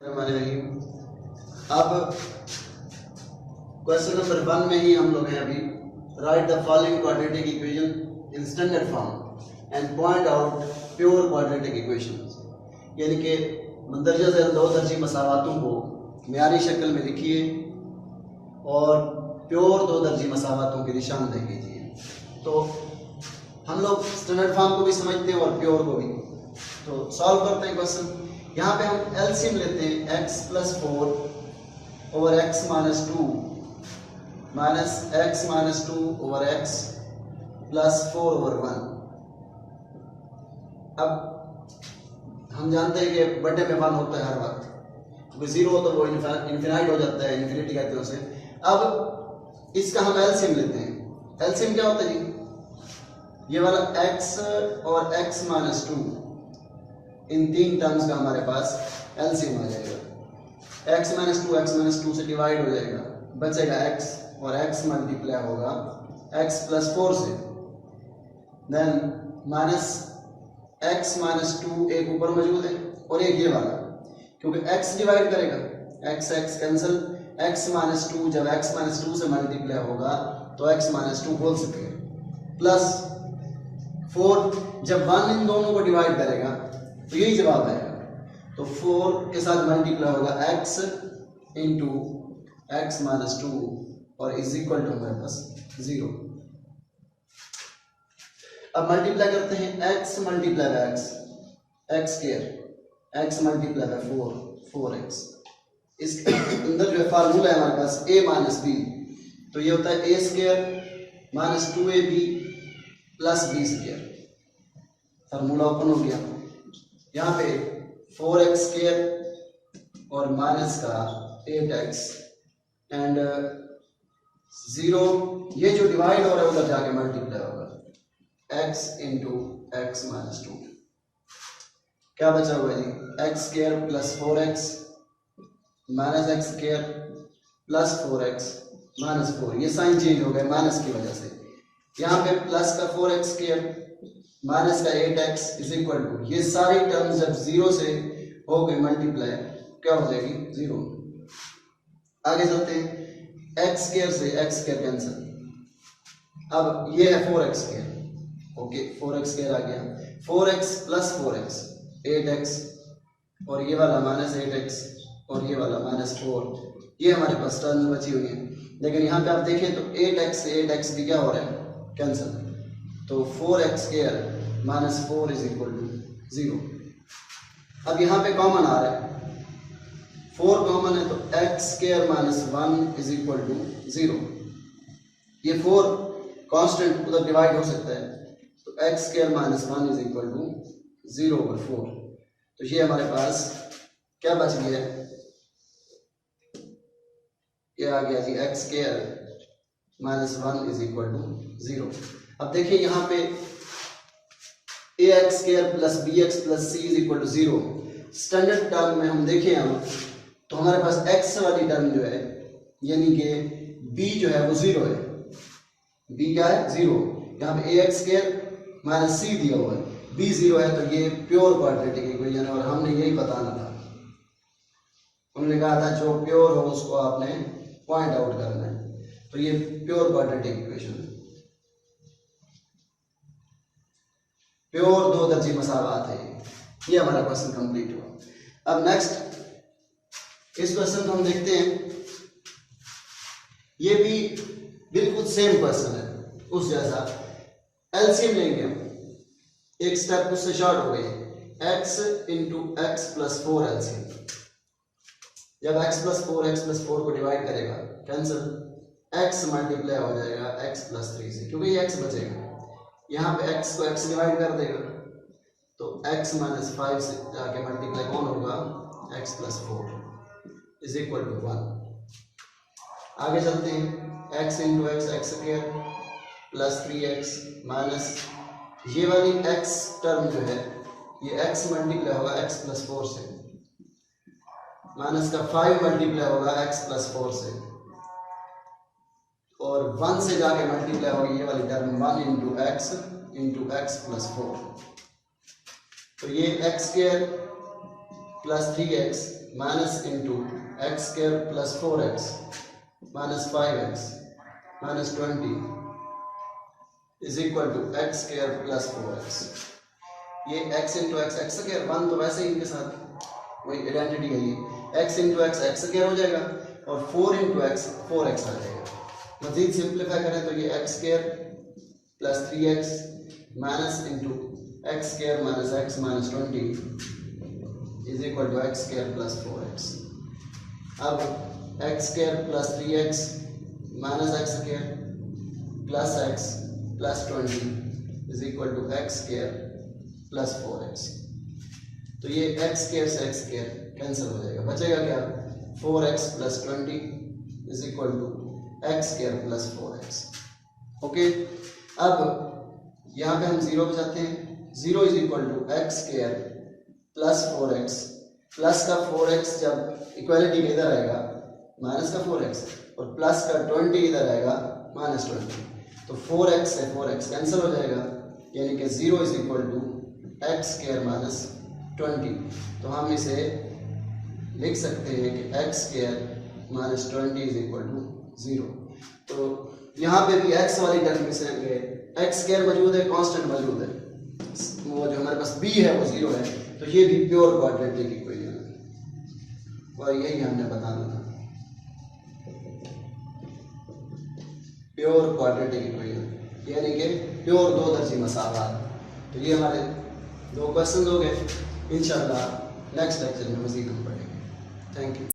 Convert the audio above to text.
अब question number 1 में ही हम लोग हैं अभी। Right the following quadratic equation in standard form and point out pure quadratic equations, यानी कि मंदरजा झैल दो दर्जी मसावातों को म्यारी शक्ल में लिखिए और प्योर दो दर्जी मसावातों की निशानदेही कीजिए। तो हम लोग स्टैंडर्ड फॉर्म को भी समझते हैं और प्योर को भी। तो सॉल्व करते हैं क्वेश्चन। यहाँ पे हम एलसीएम लेते हैं x + 4 over x - 2 minus x - 2 over x + 4 over 1। अब हम जानते हैं कि बड़े में 1 होता है हर वक्त, क्योंकि 0 हो तो वो इन्फिनाइट हो जाता है, इन्फिनिटी कहते हैं उसे। अब इसका हम एलसीएम लेते हैं। एलसीएम क्या होता है जी? ये वाला x और x - 2, इन तीन टर्म्स का हमारे पास एलसीएम आ जाएगा। x - 2 से डिवाइड हो जाएगा, बचेगा x और x मल्टीप्लाई होगा x + 4 से। देन माइनस x - 2 एक ऊपर मौजूद है और एक ये वाला, क्योंकि x डिवाइड करेगा, x कैंसिल। x - 2 जब x - 2 से मल्टीप्लाई होगा तो x - 2 होल सकेगा, प्लस 4 जब 1 इन दोनों को डिवाइड करेगा तो यही जवाब आएगा। तो 4 के साथ मल्टीप्लाई होगा x इंटू x - 2 और इज इक्वल टू हमारे पास 0। अब मल्टीप्लाई करते हैं x multiply by x square, x multiply by 4x। इसके अंदर जो है फार्मूला है हमारे पास a - b, तो ये होता है a square - 2ab + b square. Formula open हो गया। यहाँ पे 4x स्क्वायर और माइनस का 8x एंड 0, ये जो डिवाइड हो रहा है उधर जाके मल्टीप्लाई होगा, x इंटू x - 2। क्या बचा हुआ है जी? x square + 4x minus x square + 4x - 4। ये साइन चेंज हो गया माइनस की वजह से। यहाँ पे प्लस का 4x स्क्वायर माइनस का 8x इज इक्वल टू, ये सारी टर्म्स जब 0 से हो गई मल्टीप्लाई क्या हो जाएगी? 0। आगे चलते हैं। x स्क्वायर से x स्क्वायर कैंसिल। अब ये है 4x square, okay 4x square आ गया। 4x + 4x 8x और ये वाला -8x और ये वाला -4, ये हमारे पास टर्म्स बची हुई हैं। लेकिन यहाँ पे आप देखें तो 8x से 8x भी क्या हो रहा है? कैंसिल। तो 4x square - 4 is equal to 0। अब यहाँ पे कॉमन आ रहा है, 4 कॉमन है तो x square - 1 is equal to 0। ये 4 कांस्टेंट उधर डिवाइड हो सकता है, तो x square - 1 is equal to 0/4। तो ये हमारे पास क्या बच गया है? ये आ गया जी x square - 1 is equal to 0। अब देखिए यहाँ पे ax square + bx + c is equal to 0। Standard term में हम देखें हम तो हमारे पास x वाली टर्म जो है, यानी कि b जो है वो 0 है। b क्या है? 0। यहाँ पे ax स्क्वायर - c दिया हुआ है, b 0 है, तो ये प्योर क्वाड्रेटिक इक्वेशन है और हमने यही बताना था। उन्होंने कहा था जो प्योर हो उसको आपने पॉइंट आउट करना है, तो ये प्योर क्वाड्रेटिक इक्वेशन है, प्योर दो दर्जी मसावात है। ये हमारा क्वेश्चन कंप्लीट हुआ। अब नेक्स्ट इस क्वेश्चन को हम देखते हैं। ये भी बिल्कुल सेम क्वेश्चन है उस जैसा। एलसीएम लेंगे हम, एक स्टेप उससे शॉर्ट हो गई, x इंटू x + 4 एलसीएम। जब x + 4 को डिवाइड करेगा कैंसिल, x मल्टीप्लाई हो जाएगा x + 3 से, क्योंकि ये x बचेगा। यहाँ पे x को x डिवाइड कर देगा तो x - 5 से जाके मल्टीप्लाई कौन होगा? x + 4 is equal to 1। आगे चलते हैं। x into x square + 3x minus ये वाली x टर्म जो है ये x मल्टीप्लाई होगा x + 4 से, माइनस का 5 मल्टीप्लाई होगा x + 4 से और 1 से जाके मल्टीप्लाई होगी ये वाली टर्म 1 इंटू x + 4। तो ये x square plus 3x minus into X square plus 4x minus 5x minus 20 is equal to X square plus 4x। ये x इंटू एक्स स्क्वायर 1 तो वैसे ही इनके साथ वही आइडेंटिटी है, ये x इंटू एक्स स्क्वायर हो जाएगा और 4 इंटू एक्स 4x आ जाएगा। मजीद सिंप्लीफाई करें तो ये X square plus 3x minus into X square minus X minus 20 is equal to X square plus 4x। अब X square plus 3x minus X square plus x plus 20 is equal to X square plus 4x। तो ये X square से X square cancel हो जाएगा, बचेगा क्या 4x plus 20 is equal to X square plus 4x। Okay, अब यहाँ पे हम 0 पे जाते हैं। 0 is equal to X square plus 4x, plus का 4x जब इक्वालिटी में इधर आएगा माइनस का 4x और प्लस का 20 इधर आएगा माइनस 20, तो 4x से 4x कैंसिल हो जाएगा, यानी कि 0 is equal to X square minus 20। तो हम इसे लिख सकते हैं कि X square minus 20 is equal to 0। तो यहाँ पे भी x वाली टर्म में से एक्स स्क्वायर मौजूद है, कांस्टेंट मौजूद है, वो जो हमारे पास b है वो 0 है, तो ये भी प्योर क्वाड्रेटिक इक्वेशन है और यही हमने बताना था, प्योर क्वाड्रेटिक इक्वेशन यानी कि प्योर दो दर्जी मसावात। तो ये हमारे 2 क्वेश्चन हो गए। इंशाल्लाह नेक्स्ट लेक्चर में मज़ीद हम पढ़ेंगे। Thank you.